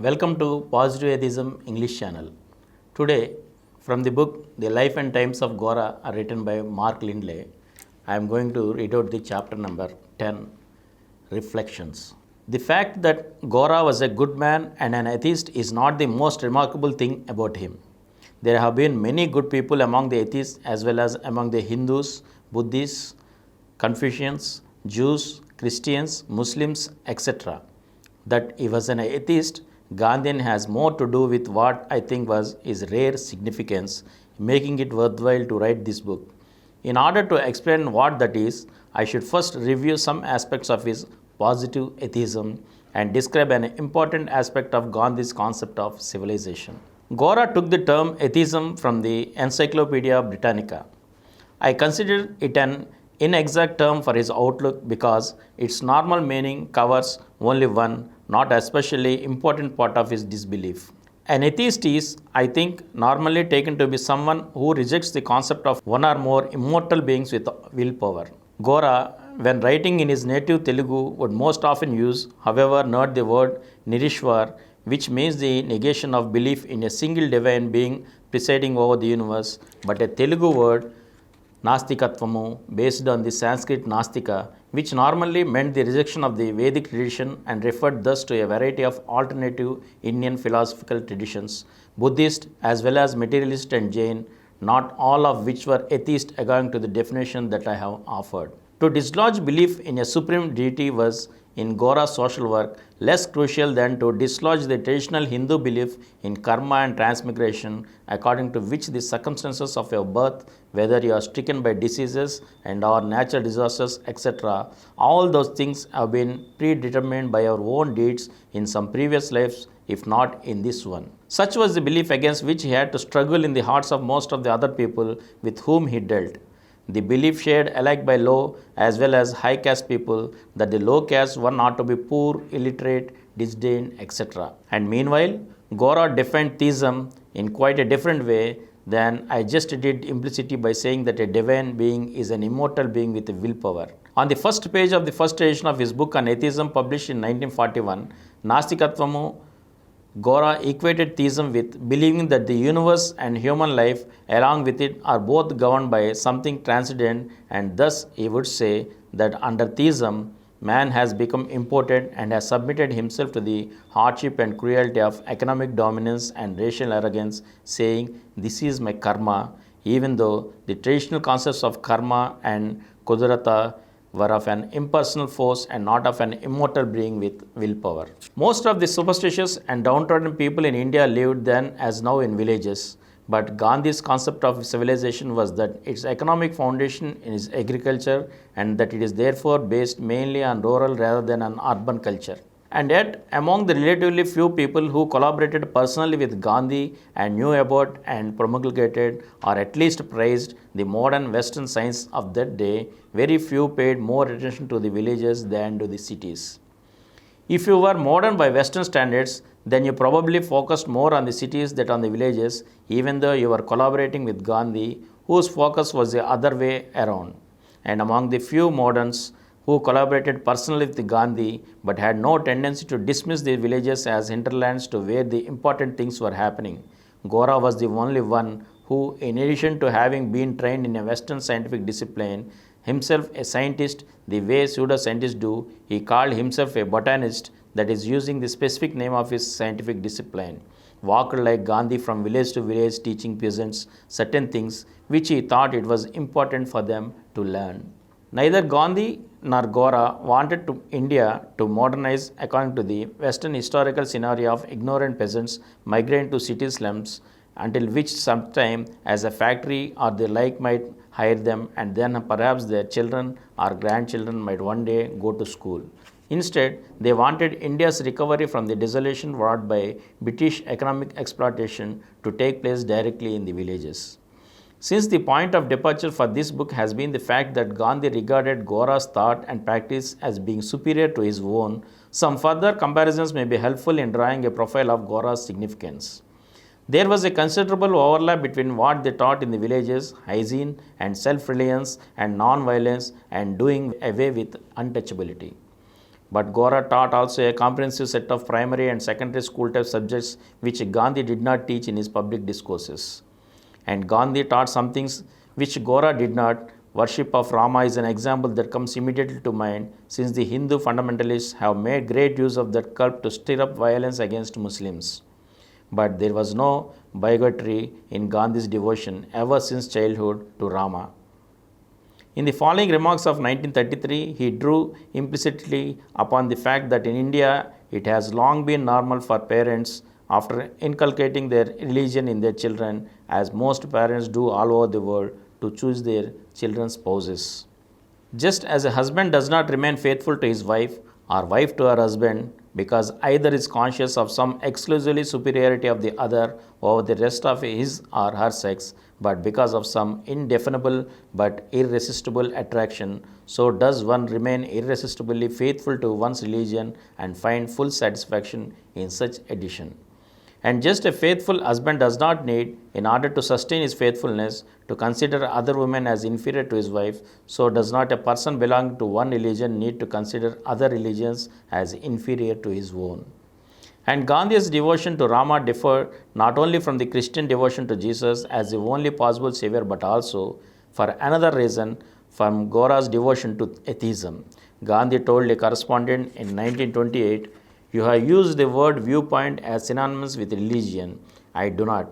Welcome to Positive Atheism English channel. Today, from the book The Life and Times of Gora, written by Mark Lindley, I am going to read out the chapter number 10, Reflections. The fact that Gora was a good man and an atheist is not the most remarkable thing about him. There have been many good people among the atheists as well as among the Hindus, Buddhists, Confucians, Jews, Christians, Muslims, etc. That he was an atheist, Gandhian has more to do with what I think was his rare significance, making it worthwhile to write this book. In order to explain what that is, I should first review some aspects of his positive atheism and describe an important aspect of Gandhi's concept of civilization. Gora took the term atheism from the Encyclopedia Britannica. I consider it an inexact term for his outlook because its normal meaning covers only one, not especially important part of his disbelief. An atheist is, I think, normally taken to be someone who rejects the concept of one or more immortal beings with willpower. Gora, when writing in his native Telugu, would most often use, however, not the word Nirishwar, which means the negation of belief in a single divine being presiding over the universe, but a Telugu word Nastikatvamu, based on the Sanskrit Nastika, which normally meant the rejection of the Vedic tradition and referred thus to a variety of alternative Indian philosophical traditions, Buddhist as well as materialist and Jain, not all of which were atheist according to the definition that I have offered. To dislodge belief in a supreme deity was, in Gora's social work, less crucial than to dislodge the traditional Hindu belief in karma and transmigration, according to which the circumstances of your birth, whether you are stricken by diseases and or natural disasters, etc., all those things have been predetermined by your own deeds in some previous lives, if not in this one. Such was the belief against which he had to struggle in the hearts of most of the other people with whom he dealt. The belief shared alike by low as well as high caste people that the low caste were not to be poor, illiterate, disdained, etc. And meanwhile, Gora defined theism in quite a different way than I just did implicitly by saying that a divine being is an immortal being with a willpower. On the first page of the first edition of his book on atheism, published in 1941, Nastikatvamu, Gora equated theism with believing that the universe and human life along with it are both governed by something transcendent, and thus he would say that under theism, man has become impotent and has submitted himself to the hardship and cruelty of economic dominance and racial arrogance, saying, "This is my karma," even though the traditional concepts of karma and kudurata were of an impersonal force and not of an immortal being with willpower. Most of the superstitious and downtrodden people in India lived then as now in villages, but Gandhi's concept of civilization was that its economic foundation is agriculture and that it is therefore based mainly on rural rather than on urban culture. And yet, among the relatively few people who collaborated personally with Gandhi and knew about and promulgated or at least praised the modern Western science of that day, very few paid more attention to the villages than to the cities. If you were modern by Western standards, then you probably focused more on the cities than on the villages, even though you were collaborating with Gandhi, whose focus was the other way around. And among the few moderns who collaborated personally with Gandhi but had no tendency to dismiss the villages as hinterlands to where the important things were happening, Gora was the only one who, in addition to having been trained in a Western scientific discipline, himself a scientist the way pseudoscientists do, he called himself a botanist, that is, using the specific name of his scientific discipline, walked like Gandhi from village to village teaching peasants certain things which he thought it was important for them to learn. Neither Gandhi nor Gora wanted India to modernize according to the Western historical scenario of ignorant peasants migrating to city slums, until which sometime as a factory or the like might hire them, and then perhaps their children or grandchildren might one day go to school. Instead, they wanted India's recovery from the desolation wrought by British economic exploitation to take place directly in the villages. Since the point of departure for this book has been the fact that Gandhi regarded Gora's thought and practice as being superior to his own, some further comparisons may be helpful in drawing a profile of Gora's significance. There was a considerable overlap between what they taught in the villages, hygiene and self-reliance and non-violence, and doing away with untouchability. But Gora taught also a comprehensive set of primary and secondary school type subjects which Gandhi did not teach in his public discourses. And Gandhi taught some things which Gora did not. Worship of Rama is an example that comes immediately to mind, since the Hindu fundamentalists have made great use of that cult to stir up violence against Muslims. But there was no bigotry in Gandhi's devotion ever since childhood to Rama. In the following remarks of 1933, he drew implicitly upon the fact that in India it has long been normal for parents, after inculcating their religion in their children, as most parents do all over the world, to choose their children's spouses. Just as a husband does not remain faithful to his wife or wife to her husband because either is conscious of some exclusively superiority of the other over the rest of his or her sex, but because of some indefinable but irresistible attraction, so does one remain irresistibly faithful to one's religion and find full satisfaction in such addition. And just a faithful husband does not need, in order to sustain his faithfulness, to consider other women as inferior to his wife, so does not a person belonging to one religion need to consider other religions as inferior to his own. And Gandhi's devotion to Rama differed not only from the Christian devotion to Jesus as the only possible savior, but also, for another reason, from Gora's devotion to atheism. Gandhi told a correspondent in 1928, "You have used the word viewpoint as synonymous with religion. I do not.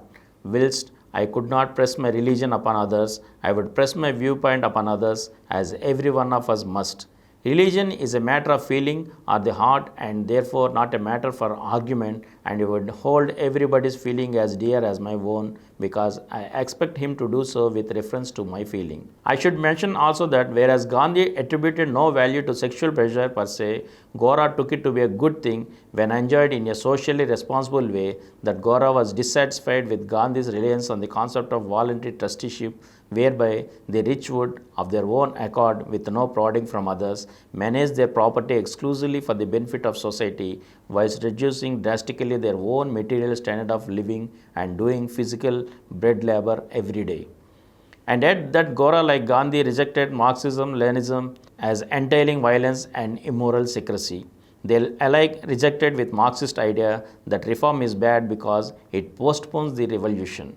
Whilst I could not press my religion upon others, I would press my viewpoint upon others, as every one of us must. Religion is a matter of feeling or the heart, and therefore not a matter for argument, and I would hold everybody's feeling as dear as my own, because I expect him to do so with reference to my feeling." I should mention also that whereas Gandhi attributed no value to sexual pleasure per se, Gora took it to be a good thing when enjoyed in a socially responsible way, that Gora was dissatisfied with Gandhi's reliance on the concept of voluntary trusteeship, whereby the rich would, of their own accord, with no prodding from others, manage their property exclusively for the benefit of society, whilst reducing drastically their own material standard of living and doing physical bread labor every day. And yet that Gora, like Gandhi, rejected Marxism, Leninism as entailing violence and immoral secrecy. They alike rejected with Marxist idea that reform is bad because it postpones the revolution.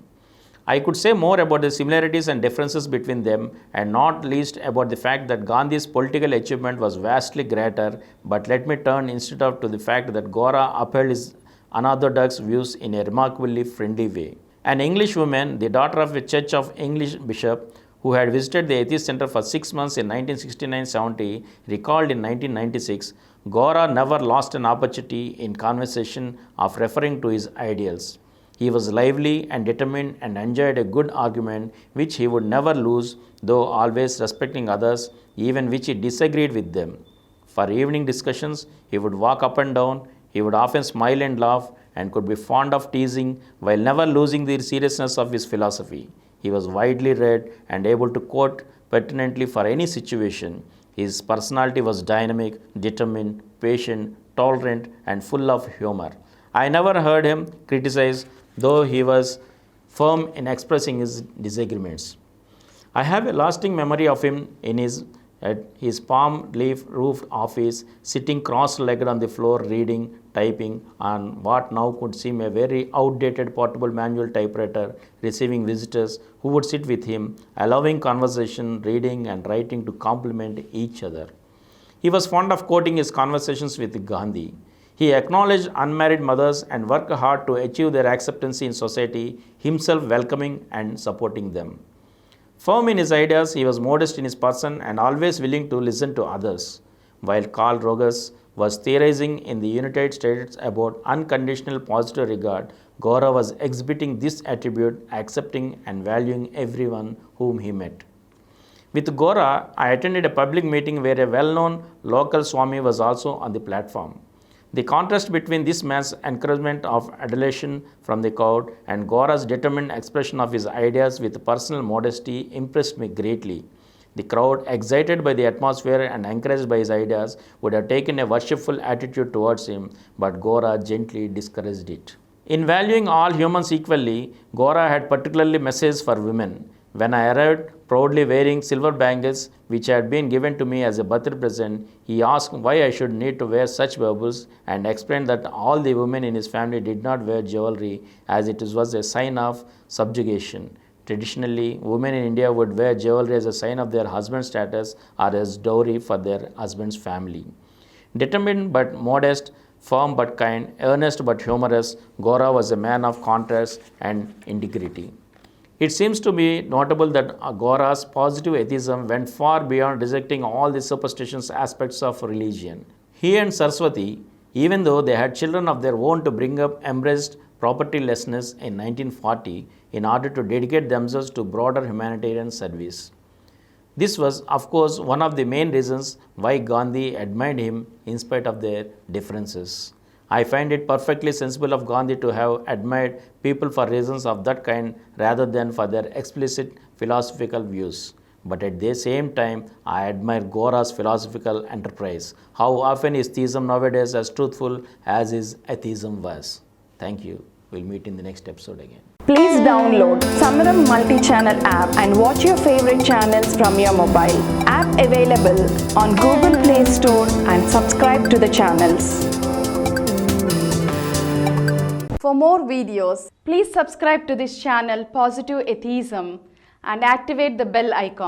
I could say more about the similarities and differences between them, and not least about the fact that Gandhi's political achievement was vastly greater, but let me turn instead of to the fact that Gora upheld his unorthodox views in a remarkably friendly way. An English woman, the daughter of a Church of English bishop, who had visited the Atheist Center for 6 months in 1969-70, recalled in 1996, Gora never lost an opportunity in conversation of referring to his ideals. He was lively and determined and enjoyed a good argument which he would never lose, though always respecting others, even which he disagreed with them. For evening discussions, he would walk up and down, he would often smile and laugh, and could be fond of teasing while never losing the seriousness of his philosophy. He was widely read and able to quote pertinently for any situation. His personality was dynamic, determined, patient, tolerant, and full of humor. I never heard him criticize, though he was firm in expressing his disagreements. I have a lasting memory of him at his palm leaf roofed office, sitting cross-legged on the floor, reading, typing on what now could seem a very outdated portable manual typewriter, receiving visitors who would sit with him, allowing conversation, reading and writing to complement each other. He was fond of quoting his conversations with Gandhi. He acknowledged unmarried mothers and worked hard to achieve their acceptance in society, himself welcoming and supporting them. Firm in his ideas, he was modest in his person and always willing to listen to others. While Carl Rogers was theorizing in the United States about unconditional positive regard, Gora was exhibiting this attribute, accepting and valuing everyone whom he met. With Gora, I attended a public meeting where a well-known local Swami was also on the platform. The contrast between this man's encouragement of adulation from the crowd and Gora's determined expression of his ideas with personal modesty impressed me greatly. The crowd, excited by the atmosphere and encouraged by his ideas, would have taken a worshipful attitude towards him, but Gora gently discouraged it. In valuing all humans equally, Gora had particularly message for women. When I arrived, proudly wearing silver bangles which had been given to me as a birthday present, he asked why I should need to wear such baubles and explained that all the women in his family did not wear jewelry as it was a sign of subjugation. Traditionally, women in India would wear jewelry as a sign of their husband's status or as dowry for their husband's family. Determined but modest, firm but kind, earnest but humorous, Gora was a man of contrast and integrity. It seems to be notable that Gora's positive atheism went far beyond rejecting all the superstitious aspects of religion. He and Saraswati, even though they had children of their own to bring up, embraced propertylessness in 1940 in order to dedicate themselves to broader humanitarian service. This was, of course, one of the main reasons why Gandhi admired him in spite of their differences. I find it perfectly sensible of Gandhi to have admired people for reasons of that kind rather than for their explicit philosophical views. But at the same time, I admire Gora's philosophical enterprise. How often is theism nowadays as truthful as his atheism was? Thank you. We'll meet in the next episode again. Please download Samaram multi-channel app and watch your favorite channels from your mobile. App available on Google Play Store and subscribe to the channels. For more videos, please subscribe to this channel Positive Atheism and activate the bell icon.